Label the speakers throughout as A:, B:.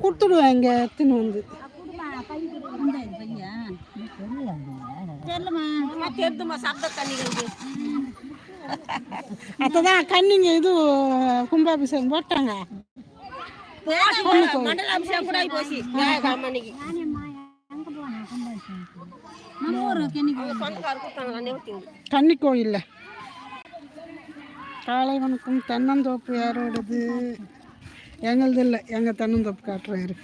A: கொடுத்துடுவேன் இங்கே எடுத்துன்னு வந்து. அப்பதான் கண்ணிங்க இது கும்பாபிஷேகம் போட்டாங்க. கன்னி கோயில்ல காலை வணக்கம். தென்னந்தோப்பு யாரோடது? எங்களது இல்லை, எங்கள் தென்னந்தோப்பு காட்டுறாரு.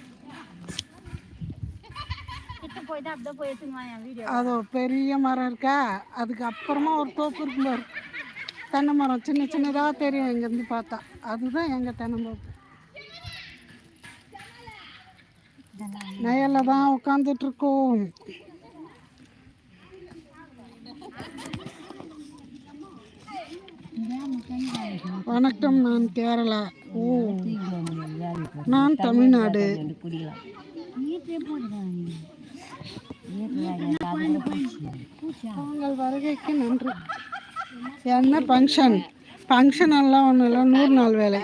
A: அது பெரிய மரம் இருக்கா, அதுக்கு அப்புறமா ஒரு தோப்பு இருக்கும் பாரு, தென்னை மரம் சின்ன சின்னதாக தெரியும் இங்கேருந்து பார்த்தா. அதுதான் எங்கள் தென்னந்தோப்பு. நயல்ல தான் உட்காந்துட்டு இருக்கோம். வணக்கம், நான் கேரளா. ஓ, நான் தமிழ்நாடு. உங்கள் வருகைக்கு நன்றி. என்ன ஃபங்க்ஷன்? ஃபங்க்ஷன் எல்லாம் ஒன்றும் இல்லை, 100 நாள் வேலை.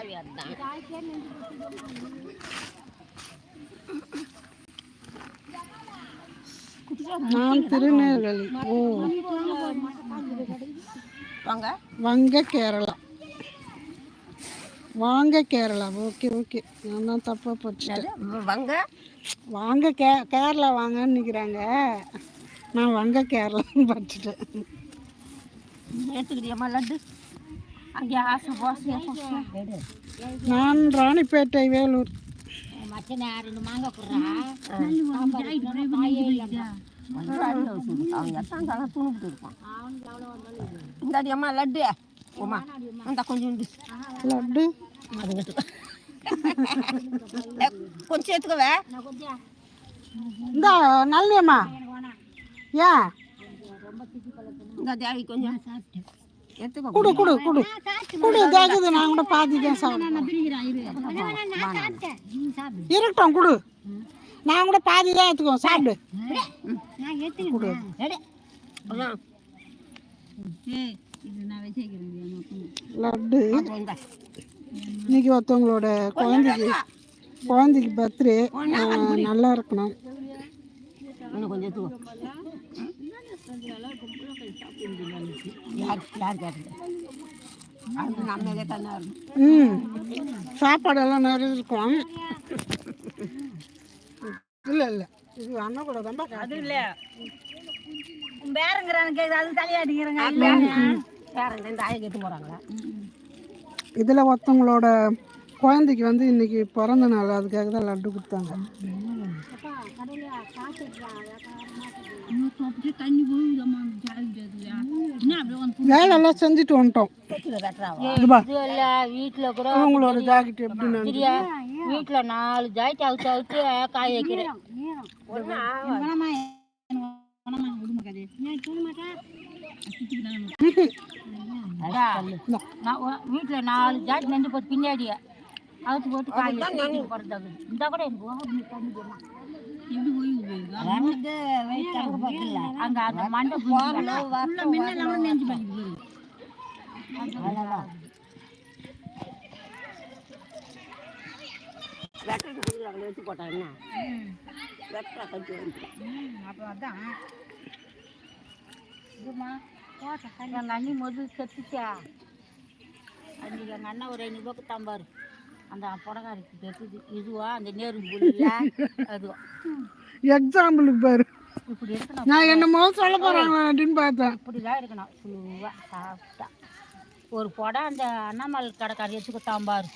A: நான் திருநெல்வேலி. ஓ, வங்க கேரளா. வாங்க கேரளா. ஓகே ஓகே, நான் தான் தப்பாக படிச்சுட்டேன். வாங்க கேரளா வாங்கன்னு நிற்கிறாங்க, நான் வங்க கேரளான்னு படிச்சுட்டேன். நான் ராணிப்பேட்டை, வேலூர். லட்டு லட்டு கொஞ்சம் சேர்த்துக்கவே இந்த நல்லியம்மா. ஏன் கொஞ்சம் குடு குடு குடு குடு தேக்குது. நான் கூட பாதிதான் இருக்கட்டும், குடு. நான் கூட பாதி தான் எடுத்துக்கோ, சாப்பிடு. லட்டு இன்னைக்கு ஒருத்தவங்களோட குழந்தைக்கு பர்த்டே. நல்லா இருக்கணும். சாப்பாடெல்லாம் நிறைய இருக்கும். இல்லை இல்லை, இது அண்ணன் கூட ரொம்ப அது இல்லை. இதில் ஒருத்தவங்களோட குழந்தைக்கு வந்து இன்னைக்கு பிறந்த நாள், அதுக்காக தான் லட்டு கொடுத்தாங்க. வேலையெல்லாம் செஞ்சுட்டு வந்துட்டோம். வீட்டில் கூட உங்களோட ஜாக்கெட் எப்படின்னு வீட்டில் 4 ஜாக்கெட் அவுத்து அவுத்து காய வைக்கிறேன். வீட்டுல 4 ஜாக்கெட் நெஞ்சு போட்டு பின்னாடி அவுத்து போட்டு காய போடுறது. இந்த கூட அங்க அந்த மண்டை நெஞ்சு பண்ணிக்கு. வச்சு போட்டாங்க அப்புறம் அதான் எங்கள் அண்ணி முதல் செத்துச்சா. அன்றைக்கி எங்கள் அண்ணன் ஒரு 500 ரூபாய்க்கு தம்பாரு. அந்த புடகாரிக்கு பெற்றுது. இதுவா அந்த நேரு அதுவா எக்ஸாம்பிளுக்கு பாரு. இப்படி இருக்கணும். நான் என்னமோ சொல்ல போகிறாங்க அப்படின்னு பார்த்தேன். இப்படிதான் இருக்கணும். ஃபுல்லாக சாப்பிட்டா ஒரு புடம் அந்த அண்ணாமலை கடைக்காரி வச்சுக்க தாம்பாரு.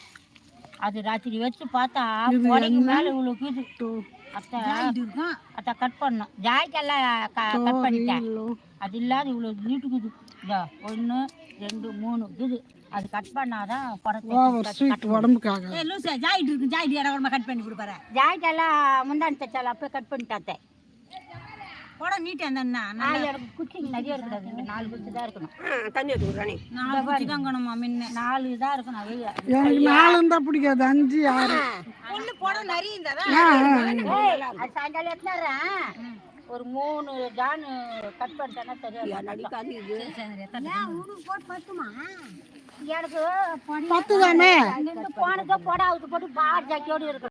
A: அது ராத்திரி வச்சு பார்த்தா புடக்கு மேலே இவ்வளோ கீது. அத்தை கட் பண்ணோம். ஜாய்க்கெல்லாம் கட் பண்ணிட்டேன். அது இல்லாத இவ்வளோ நீட்டுக்குது. இதோ 1 2 3 இது. அது கட் பண்ணாதான் உடம்புக்காக. ஜாயிட்டு இருக்கு, ஜாயிட்டு இடமா கட் பண்ணி கொடுப்பாரு. ஜாய்க்கெல்லாம் முந்தானி தச்சால அப்போ கட் பண்ணிட்டாத்தேன். உடம்பு நீட்டு அந்த எனக்கு குச்சிங்க நிறைய இருக்கக்கூடாது. 4 குச்சி தான் இருக்கணும். தண்ணி ஊற்றுறானே 4 குச்சி தான் இருக்கணுமா? முன்ன 4 தான் இருக்கணும். எனக்கு 4 இருந்தால் பிடிக்காது, 5 6 ஒன்று போட நிறைய இருந்தா சாயங்காலம் எடுத்துறேன். ஒரு 3 ஜான் கட் பண்ணிட்டேன்னா சரியா நடிக்காது. இது எனக்கு போனதும் போட அவுத்து போட்டு பார் ஜாக்கியோடு இருக்கு.